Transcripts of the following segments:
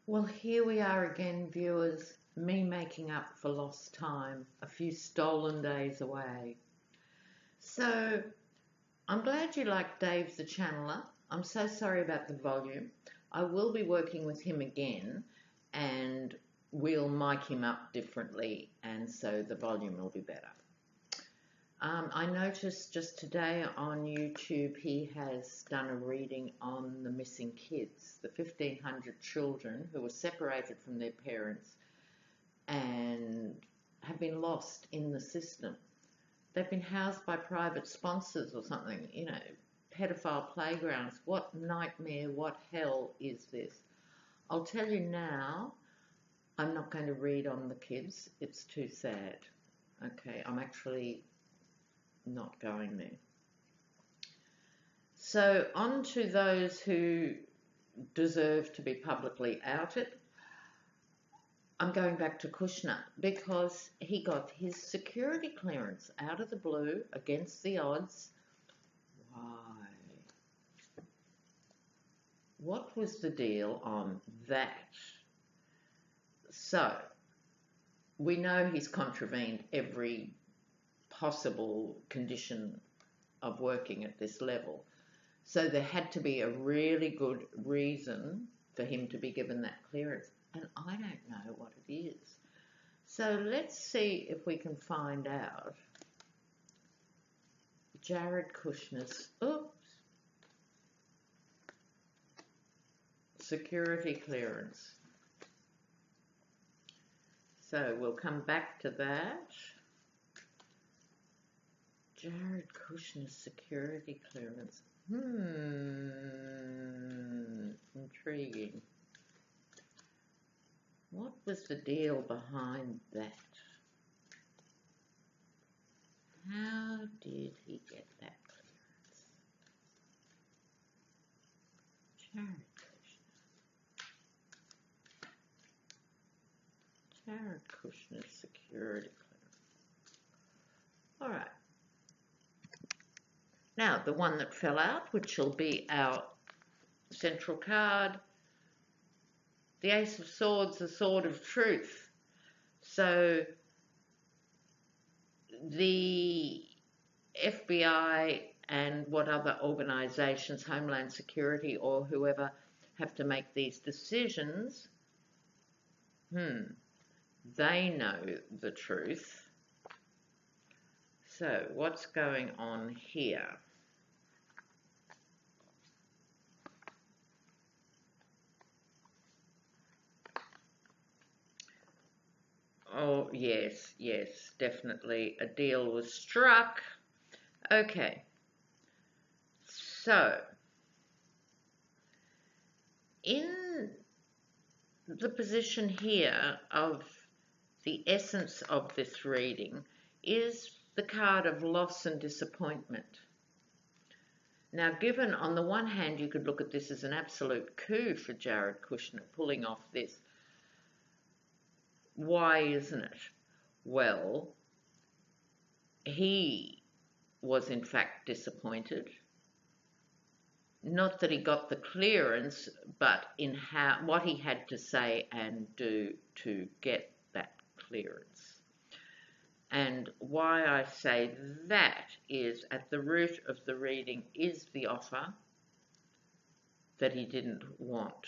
Well, here we are again, viewers, me making up for lost time, a few stolen days away. So, I'm glad you like Dave the Channeler. I'm so sorry about the volume. I will be working with him again and we'll mic him up differently and so the volume will be better. I noticed just today on YouTube he has done a reading on the missing kids, the 1,500 children who were separated from their parents and have been lost in the system. They've been housed by private sponsors or something, pedophile playgrounds. What nightmare, what hell is this? I'll tell you now, I'm not going to read on the kids. It's too sad. Okay, I'm actually not going there. So on to those who deserve to be publicly outed. I'm going back to Kushner because he got his security clearance out of the blue against the odds. Why? What was the deal on that? So, we know he's contravened every possible condition of working at this level. So there had to be a really good reason for him to be given that clearance. And I don't know what it is. So let's see if we can find out. Jared Kushner's, security clearance. So we'll come back to that. Jared Kushner's security clearance. Intriguing. What was the deal behind that? How did he get that clearance? Jared Kushner. Jared Kushner's security clearance. All right. Now, the one that fell out, which will be our central card, the Ace of Swords, the Sword of Truth. So the FBI and what other organisations, Homeland Security or whoever, have to make these decisions, they know the truth. So what's going on here? Oh, yes, definitely. A deal was struck. Okay. So, in the position here of the essence of this reading is the card of loss and disappointment. Now, given on the one hand, you could look at this as an absolute coup for Jared Kushner pulling off this. Why isn't it? Well, he was in fact disappointed. Not that he got the clearance, but in what he had to say and do to get that clearance. And why I say that is at the root of the reading is the offer that he didn't want.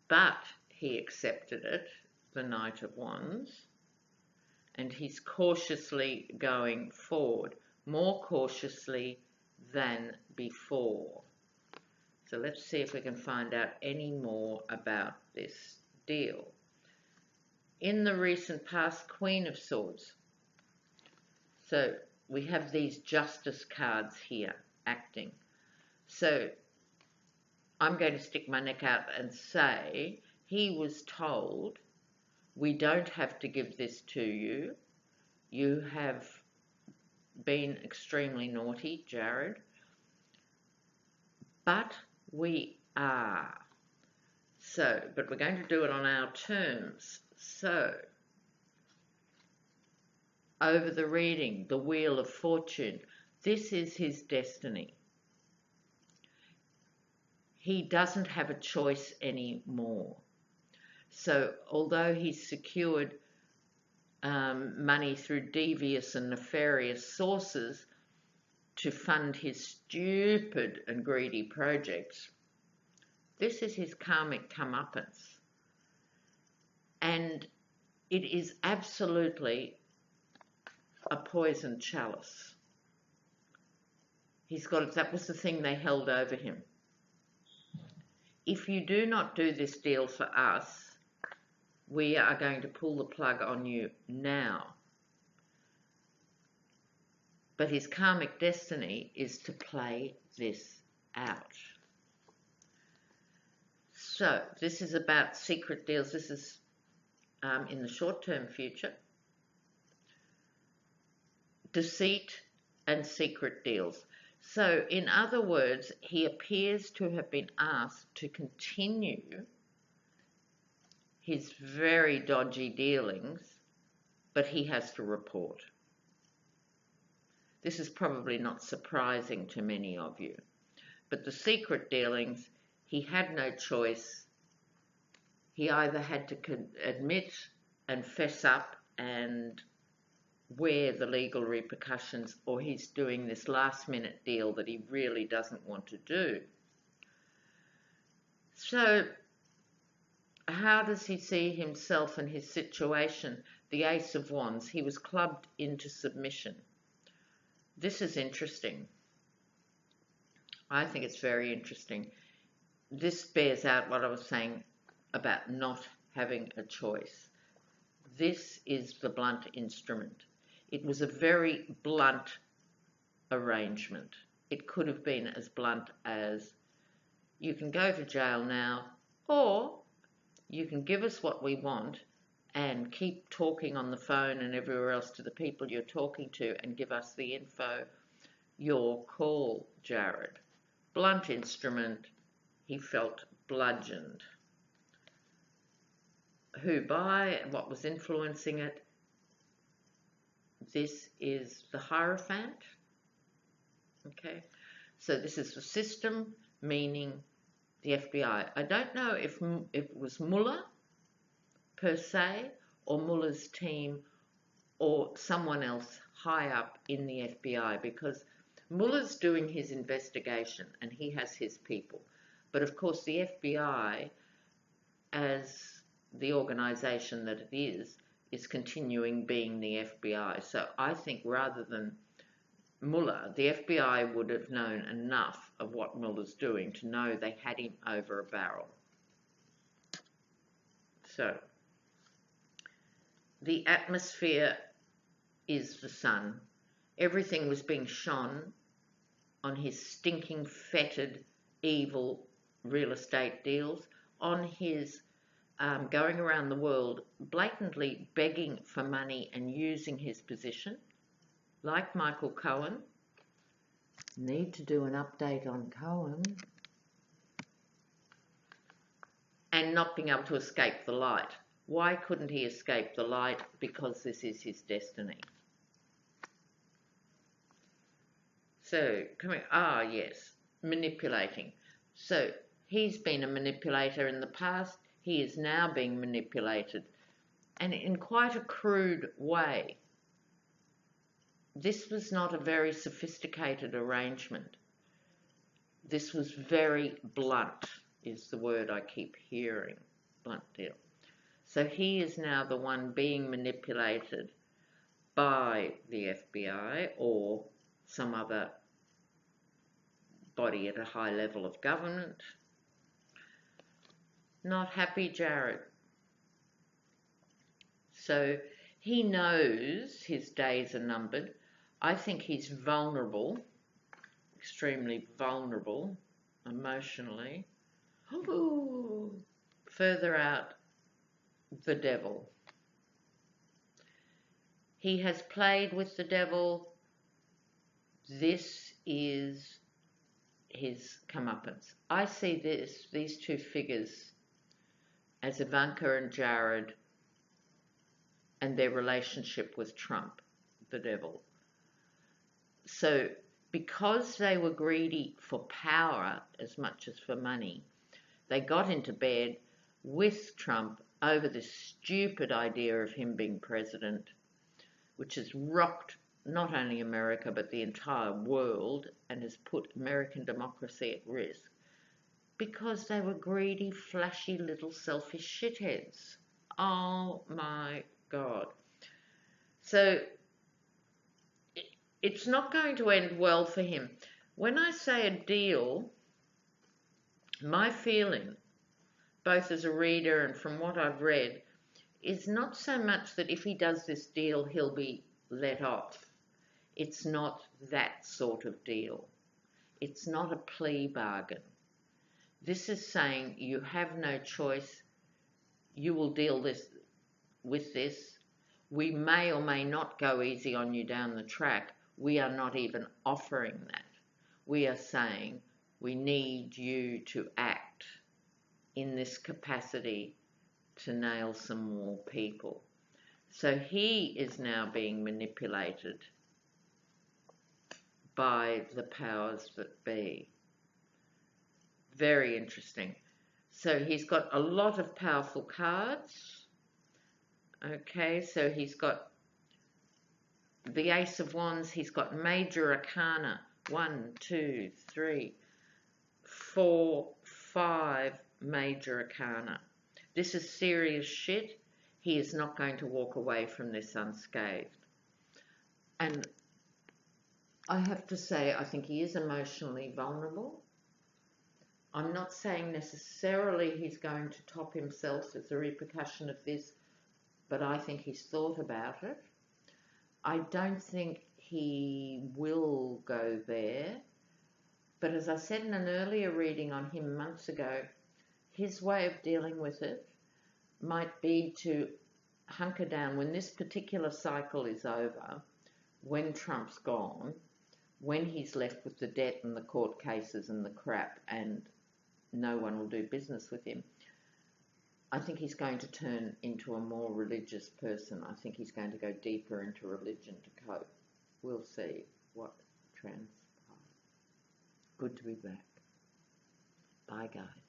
But he accepted it, the Knight of Wands, and he's cautiously going forward, more cautiously than before. So let's see if we can find out any more about this deal. In the recent past, Queen of Swords. So we have these Justice cards here acting. So I'm going to stick my neck out and say he was told, we don't have to give this to you. You have been extremely naughty, Jared, but we are. So, but we're going to do it on our terms. So, over the reading, the Wheel of Fortune, this is his destiny. he doesn't have a choice anymore. So although he's secured money through devious and nefarious sources to fund his stupid and greedy projects, this is his karmic comeuppance. And it is absolutely a poisoned chalice. That was the thing they held over him. If you do not do this deal for us, we are going to pull the plug on you now. But his karmic destiny is to play this out. So this is about secret deals. This is in the short-term future. Deceit and secret deals. So in other words, he appears to have been asked to continue his very dodgy dealings, but he has to report. This is probably not surprising to many of you, but the secret dealings, he had no choice. He either had to admit and fess up and wear the legal repercussions, or he's doing this last-minute deal that he really doesn't want to do. So how does he see himself and his situation? The Ace of Wands. He was clubbed into submission. This is interesting. I think it's very interesting. This bears out what I was saying about not having a choice. This is the blunt instrument. It was a very blunt arrangement. It could have been as blunt as, you can go to jail now, or you can give us what we want and keep talking on the phone and everywhere else to the people you're talking to and give us the info. Your call, Jared. Blunt instrument. He felt bludgeoned. Who by? What was influencing it? This is the Hierophant. Okay, so this is the system, meaning the FBI. I don't know if it was Mueller per se, or Mueller's team, or someone else high up in the FBI, because Mueller's doing his investigation and he has his people. But of course the FBI, as the organization that it is continuing being the FBI. So I think rather than Mueller, the FBI would have known enough of what Mueller's doing to know they had him over a barrel. So the atmosphere is the sun. Everything was being shone on his stinking, fetid, evil real estate deals, on his going around the world blatantly begging for money and using his position, like Michael Cohen. Need to do an update on Cohen. And not being able to escape the light. Why couldn't he escape the light? Because this is his destiny. So, yes, manipulating. So, he's been a manipulator in the past. He is now being manipulated, and in quite a crude way. This was not a very sophisticated arrangement. This was very blunt, is the word I keep hearing. Blunt deal. So he is now the one being manipulated by the FBI or some other body at a high level of government. Not happy, Jared. So he knows his days are numbered. I think he's vulnerable, extremely vulnerable, emotionally. Ooh. Further out, the devil. He has played with the devil. This is his comeuppance. I see these two figures as Ivanka and Jared and their relationship with Trump, the devil. So because they were greedy for power as much as for money, they got into bed with Trump over this stupid idea of him being president, which has rocked not only America but the entire world and has put American democracy at risk, because they were greedy, flashy little selfish shitheads. Oh my God. So it's not going to end well for him. When I say a deal, my feeling, both as a reader and from what I've read, is not so much that if he does this deal, he'll be let off. It's not that sort of deal. It's not a plea bargain. This is saying you have no choice. You will deal with this. We may or may not go easy on you down the track. We are not even offering that. We are saying we need you to act in this capacity to nail some more people. So he is now being manipulated by the powers that be. Very interesting. So he's got a lot of powerful cards. Okay, so he's got the Ace of Wands, he's got Major Arcana. 1, 2, 3, 4, 5 Major Arcana. This is serious shit. He is not going to walk away from this unscathed. And I have to say, I think he is emotionally vulnerable. I'm not saying necessarily he's going to top himself as a repercussion of this, but I think he's thought about it. I don't think he will go there, but as I said in an earlier reading on him months ago, his way of dealing with it might be to hunker down when this particular cycle is over, when Trump's gone, when he's left with the debt and the court cases and the crap and no one will do business with him. I think he's going to turn into a more religious person. I think he's going to go deeper into religion to cope. We'll see what transpires. Good to be back. Bye, guys.